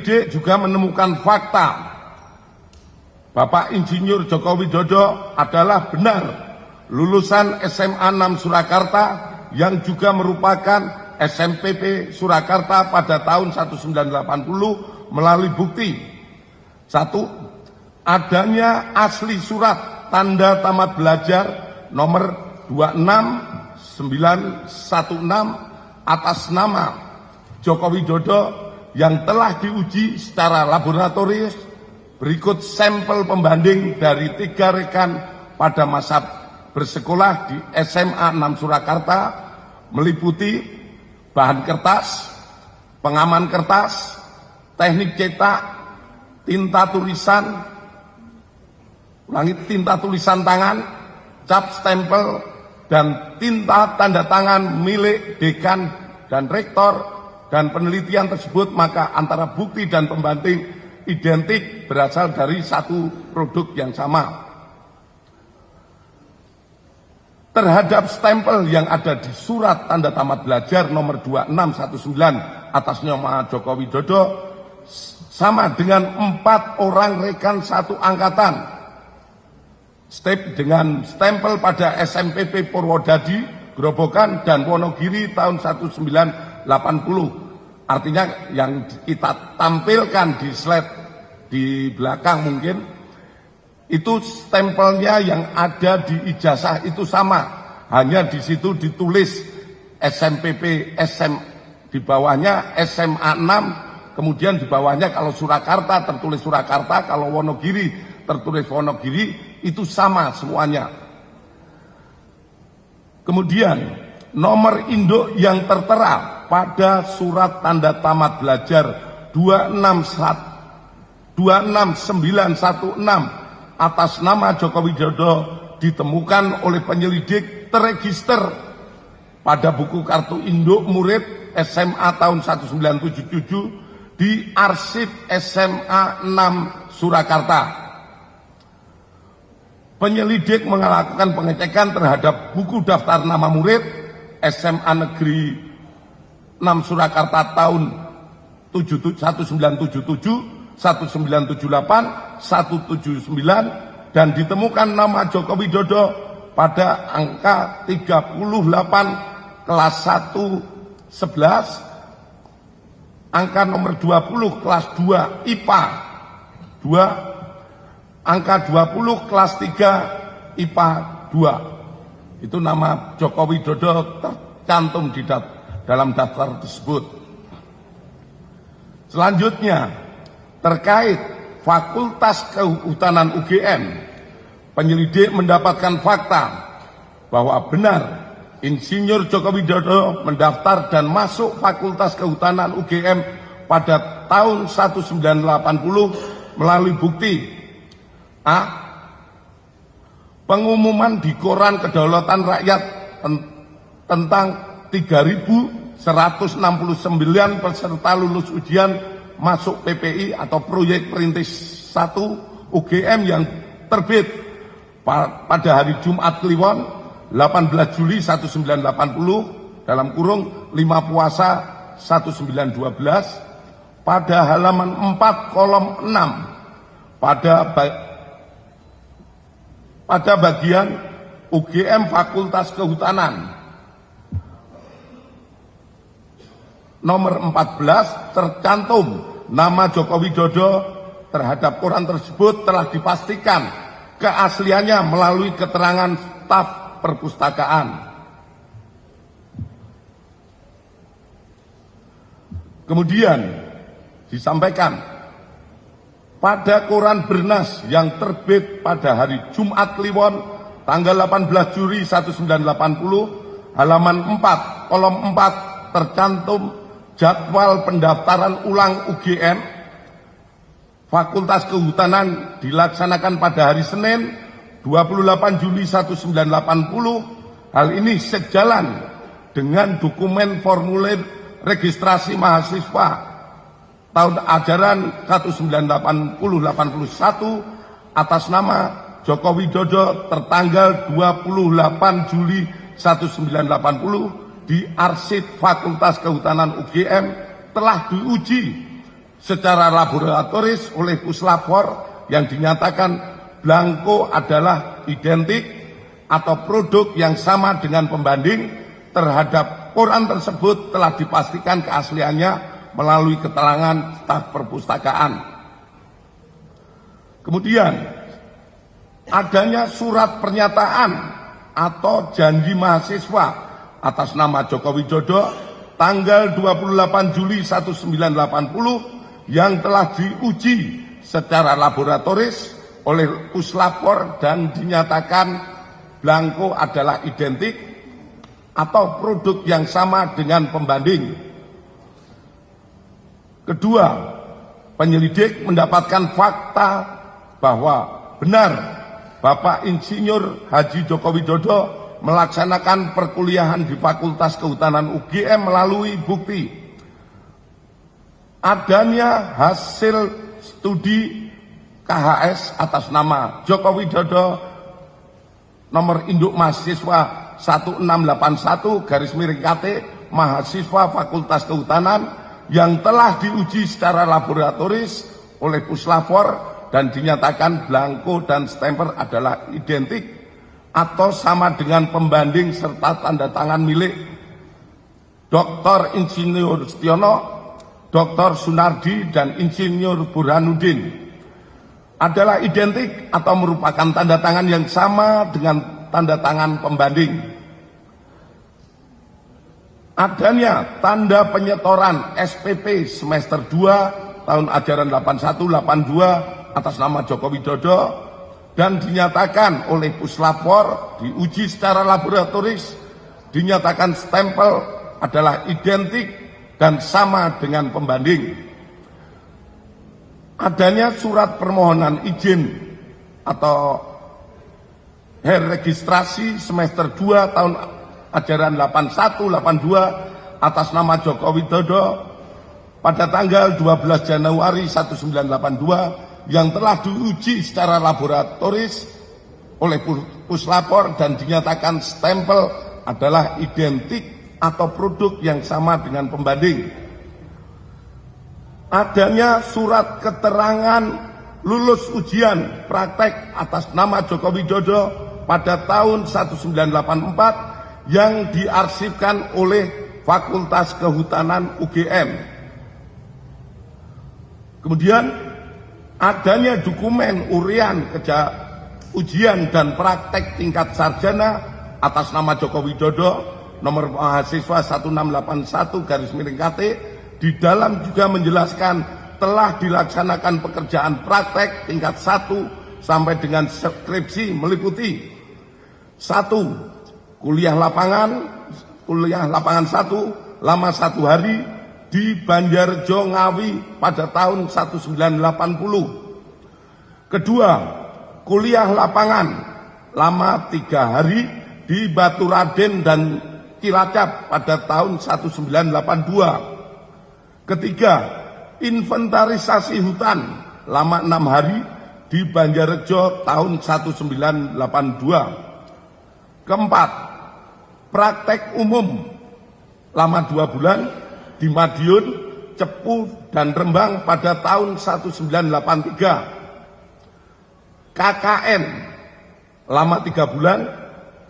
Penyelidik juga menemukan fakta Bapak Insinyur Joko Widodo adalah benar lulusan SMA 6 Surakarta yang juga merupakan SMPP Surakarta pada tahun 1980 melalui bukti. 1. Adanya asli surat tanda tamat belajar nomor 26916 atas nama Joko Widodo yang telah diuji secara laboratoris. Berikut sampel pembanding dari 3 rekan pada masa bersekolah di SMA 6 Surakarta meliputi bahan kertas, pengaman kertas, teknik cetak, tinta tulisan tangan, cap stempel, dan tinta tanda tangan milik dekan dan rektor, dan penelitian tersebut maka antara bukti dan pembanding identik berasal dari satu produk yang sama. Terhadap stempel yang ada di surat tanda tamat belajar nomor 2619 atas nama Joko Widodo sama dengan 4 orang rekan satu angkatan. Dengan stempel pada SMPP Purwodadi, Grobogan, dan Wonogiri tahun 1980. Artinya yang kita tampilkan di slide di belakang mungkin itu stempelnya yang ada di ijazah itu sama, hanya di situ ditulis SMPP di bawahnya SMA 6, kemudian di bawahnya kalau Surakarta tertulis Surakarta, kalau Wonogiri tertulis Wonogiri, itu sama semuanya. Kemudian nomor induk yang tertera pada surat tanda tamat belajar 26916 atas nama Joko Widodo ditemukan oleh penyelidik terregister pada buku kartu induk murid SMA tahun 1977 di arsip SMA 6 Surakarta. Penyelidik melakukan pengecekan terhadap buku daftar nama murid SMA Negeri 6 Surakarta tahun 1977, 1978, 179 dan ditemukan nama Joko Widodo pada angka 38 kelas 1 11, angka nomor 20 kelas 2 IPA 2, angka 20 kelas 3 IPA 2. Itu nama Joko Widodo tercantum di dalam daftar tersebut. Selanjutnya, terkait Fakultas Kehutanan UGM, penyelidik mendapatkan fakta bahwa benar Insinyur Joko Widodo mendaftar dan masuk Fakultas Kehutanan UGM pada tahun 1980 melalui bukti A. Pengumuman di Koran Kedaulatan Rakyat tentang 3.169 peserta lulus ujian masuk PPI atau proyek perintis 1 UGM yang terbit pada hari Jumat Kliwon 18 Juli 1980 dalam kurung 5 Puasa 1912 pada halaman 4 kolom 6 pada bagian UGM Fakultas Kehutanan nomor 14 tercantum nama Joko Widodo. Terhadap koran tersebut telah dipastikan keasliannya melalui keterangan staf perpustakaan. Kemudian disampaikan pada koran Bernas yang terbit pada hari Jumat Kliwon tanggal 18 Juli 1980 halaman 4 kolom 4 tercantum jadwal pendaftaran ulang UGM Fakultas Kehutanan dilaksanakan pada hari Senin 28 Juli 1980. Hal ini sejalan dengan dokumen formulir registrasi mahasiswa tahun ajaran 1980-81 atas nama Joko Widodo tertanggal 28 Juli 1980 di arsip Fakultas Kehutanan UGM telah diuji secara laboratoris oleh puslapor yang dinyatakan blanko adalah identik atau produk yang sama dengan pembanding terhadap koran tersebut telah dipastikan keasliannya melalui keterangan staf perpustakaan. Kemudian adanya surat pernyataan atau janji mahasiswa atas nama Joko Widodo tanggal 28 Juli 1980 yang telah diuji secara laboratoris oleh puslapor dan dinyatakan blanko adalah identik atau produk yang sama dengan pembanding. Kedua, penyelidik mendapatkan fakta bahwa benar Bapak Insinyur Haji Joko Widodo melaksanakan perkuliahan di Fakultas Kehutanan UGM melalui bukti adanya hasil studi KHS atas nama Joko Widodo nomor induk mahasiswa 1681/KT mahasiswa Fakultas Kehutanan yang telah diuji secara laboratoris oleh puslapor dan dinyatakan blanko dan stemper adalah identik atau sama dengan pembanding serta tanda tangan milik Dr. Insinyur Setiono, Dr. Sunardi, dan Insinyur Burhanuddin adalah identik atau merupakan tanda tangan yang sama dengan tanda tangan pembanding. Adanya tanda penyetoran SPP semester 2 tahun ajaran 81-82 atas nama Joko Widodo dan dinyatakan oleh puslapor diuji secara laboratoris dinyatakan stempel adalah identik dan sama dengan pembanding. Adanya surat permohonan izin atau registrasi semester 2 tahun ajaran 81-82 atas nama Joko Widodo pada tanggal 12 Januari 1982 yang telah diuji secara laboratoris oleh puslapor dan dinyatakan stempel adalah identik atau produk yang sama dengan pembanding. Adanya surat keterangan lulus ujian praktek atas nama Joko Widodo pada tahun 1984 yang diarsipkan oleh Fakultas Kehutanan UGM. Kemudian adanya dokumen urian ujian dan praktek tingkat sarjana atas nama Joko Widodo nomor mahasiswa 1681/KT di dalam juga menjelaskan telah dilaksanakan pekerjaan praktek tingkat 1 sampai dengan skripsi meliputi 1. Kuliah lapangan 1 lama 1 hari di Banjarjo Ngawi pada tahun 1980. Kedua, kuliah lapangan lama 3 hari di Baturaden dan Cilacap pada tahun 1982. Ketiga, inventarisasi hutan lama 6 hari di Banjarjo tahun 1982. Keempat, praktek umum lama 2 bulan di Madiun, Cepu, dan Rembang pada tahun 1983. KKN lama 3 bulan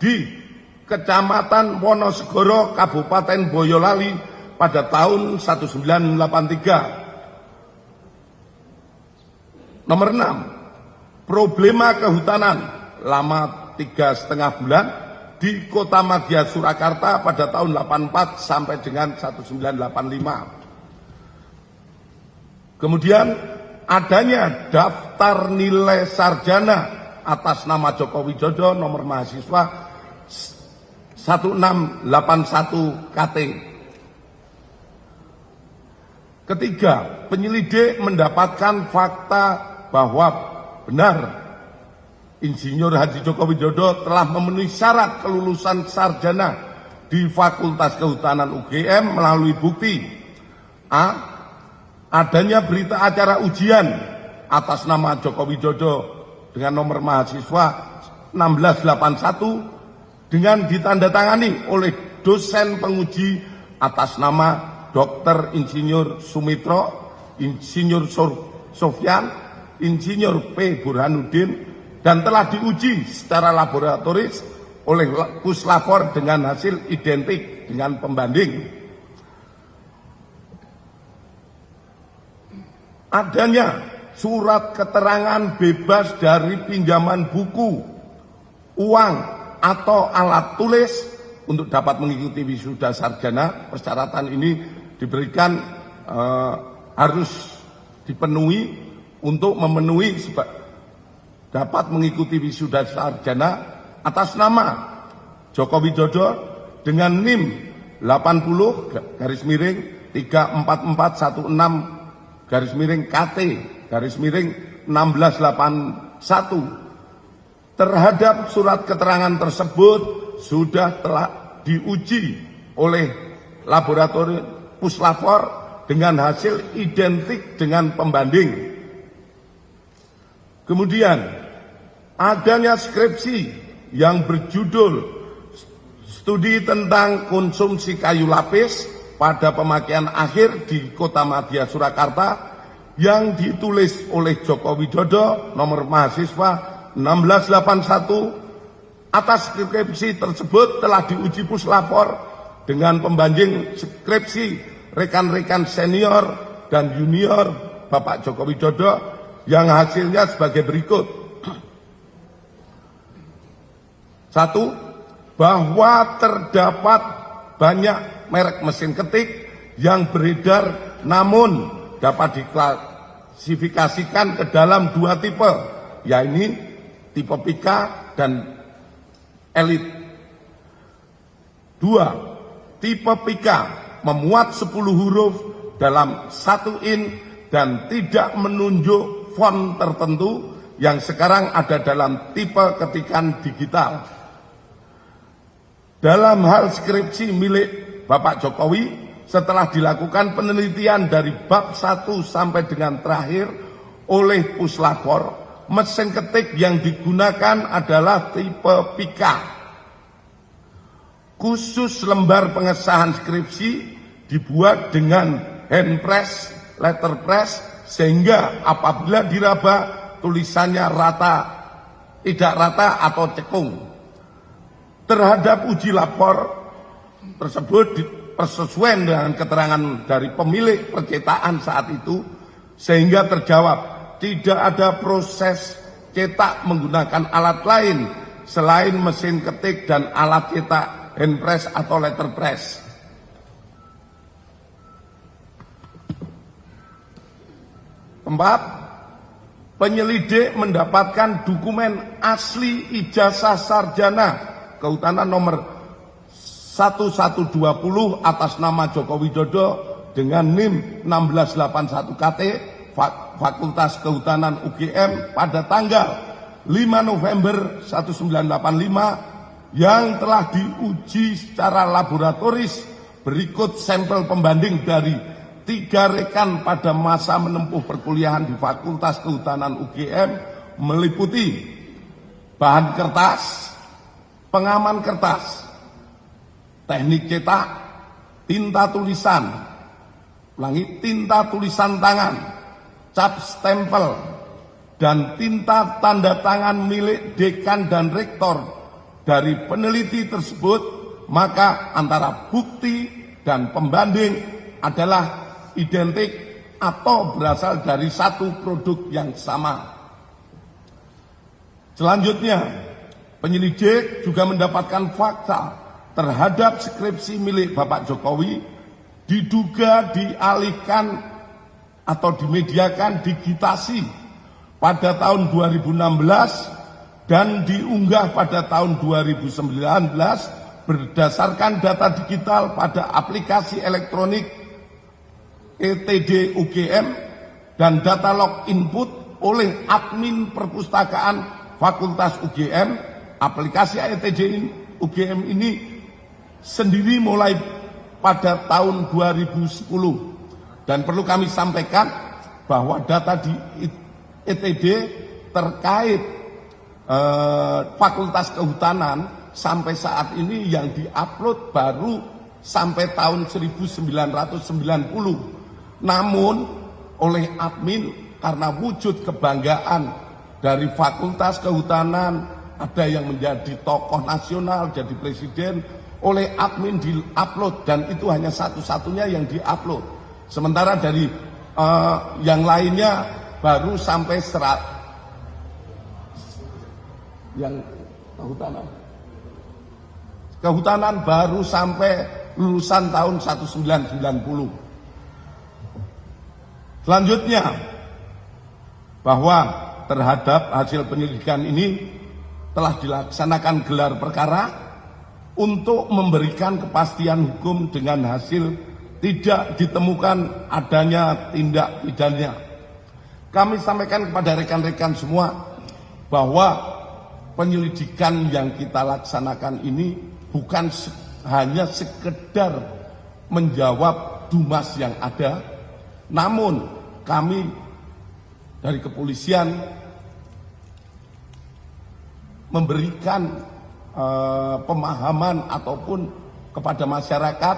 di Kecamatan Wonosegoro, Kabupaten Boyolali pada tahun 1983. Nomor 6, problema kehutanan lama 3,5 bulan di Kota Madia Surakarta pada tahun 84 sampai dengan 1985. Kemudian adanya daftar nilai sarjana atas nama Joko Widodo nomor mahasiswa 1681/KT. Ketiga, penyelidik mendapatkan fakta bahwa benar Insinyur Haji Joko Widodo telah memenuhi syarat kelulusan sarjana di Fakultas Kehutanan UGM melalui bukti A. Adanya berita acara ujian atas nama Joko Widodo dengan nomor mahasiswa 1681 dengan ditandatangani oleh dosen penguji atas nama Dr. Insinyur Sumitro Insinyur Sofyan, Insinyur P. Burhanuddin, dan telah diuji secara laboratoris oleh puslapor dengan hasil identik dengan pembanding. Adanya surat keterangan bebas dari pinjaman buku, uang, atau alat tulis untuk dapat mengikuti wisuda sarjana. Persyaratan ini diberikan harus dipenuhi untuk memenuhi dapat mengikuti wisuda sarjana atas nama Joko Widodo dengan NIM 80-4416-KT-1681 terhadap surat keterangan tersebut sudah telah diuji oleh laboratorium puslapor dengan hasil identik dengan pembanding. Kemudian adanya skripsi yang berjudul Studi tentang Konsumsi Kayu Lapis pada Pemakaian Akhir di Kotamadya Surakarta yang ditulis oleh Joko Widodo, nomor mahasiswa 1681. Atas skripsi tersebut telah diuji puslapor dengan pembanding skripsi rekan-rekan senior dan junior Bapak Joko Widodo yang hasilnya sebagai berikut. 1. Bahwa terdapat banyak merek mesin ketik yang beredar namun dapat diklasifikasikan ke dalam dua tipe, yaitu tipe Pika dan Elite. 2. Tipe Pika memuat 10 huruf dalam 1 in dan tidak menunjuk font tertentu yang sekarang ada dalam tipe ketikan digital. Dalam hal skripsi milik Bapak Jokowi, setelah dilakukan penelitian dari bab 1 sampai dengan terakhir oleh puslapor, mesin ketik yang digunakan adalah tipe Pika. Khusus lembar pengesahan skripsi dibuat dengan hand press, letterpress, sehingga apabila diraba tulisannya tidak rata atau cekung. Terhadap uji lapor tersebut persesuaian dengan keterangan dari pemilik percetakan saat itu, sehingga terjawab tidak ada proses cetak menggunakan alat lain selain mesin ketik dan alat cetak hand press atau letterpress. 4. Penyelidik mendapatkan dokumen asli ijazah sarjana kehutanan nomor 1120 atas nama Joko Widodo dengan NIM 1681 KT Fakultas Kehutanan UGM pada tanggal 5 November 1985 yang telah diuji secara laboratoris. Berikut sampel pembanding dari 3 rekan pada masa menempuh perkuliahan di Fakultas Kehutanan UGM, meliputi bahan kertas, pengaman kertas, teknik cetak, tinta tulisan, tinta tulisan tangan, cap stempel, dan tinta tanda tangan milik dekan dan rektor. Dari peneliti tersebut, maka antara bukti dan pembanding adalah identik atau berasal dari satu produk yang sama. Selanjutnya, penyelidik juga mendapatkan fakta terhadap skripsi milik Bapak Jokowi diduga dialihkan atau dimediakan digitasi pada tahun 2016 dan diunggah pada tahun 2019 berdasarkan data digital pada aplikasi elektronik ETD UGM dan data log input oleh admin perpustakaan Fakultas UGM. Aplikasi ETD UGM ini sendiri mulai pada tahun 2010, dan perlu kami sampaikan bahwa data di ETD terkait Fakultas Kehutanan sampai saat ini yang diupload baru sampai tahun 1990. Namun oleh admin karena wujud kebanggaan dari Fakultas Kehutanan, ada yang menjadi tokoh nasional, jadi presiden, oleh admin di-upload, dan itu hanya satu-satunya yang di-upload. Sementara dari yang lainnya baru sampai yang kehutanan baru sampai lulusan tahun 1990. Selanjutnya, bahwa terhadap hasil penyelidikan ini telah dilaksanakan gelar perkara untuk memberikan kepastian hukum dengan hasil tidak ditemukan adanya tindak pidana. Kami sampaikan kepada rekan-rekan semua bahwa penyelidikan yang kita laksanakan ini bukan hanya sekedar menjawab dumas yang ada, namun kami dari kepolisian memberikan pemahaman ataupun kepada masyarakat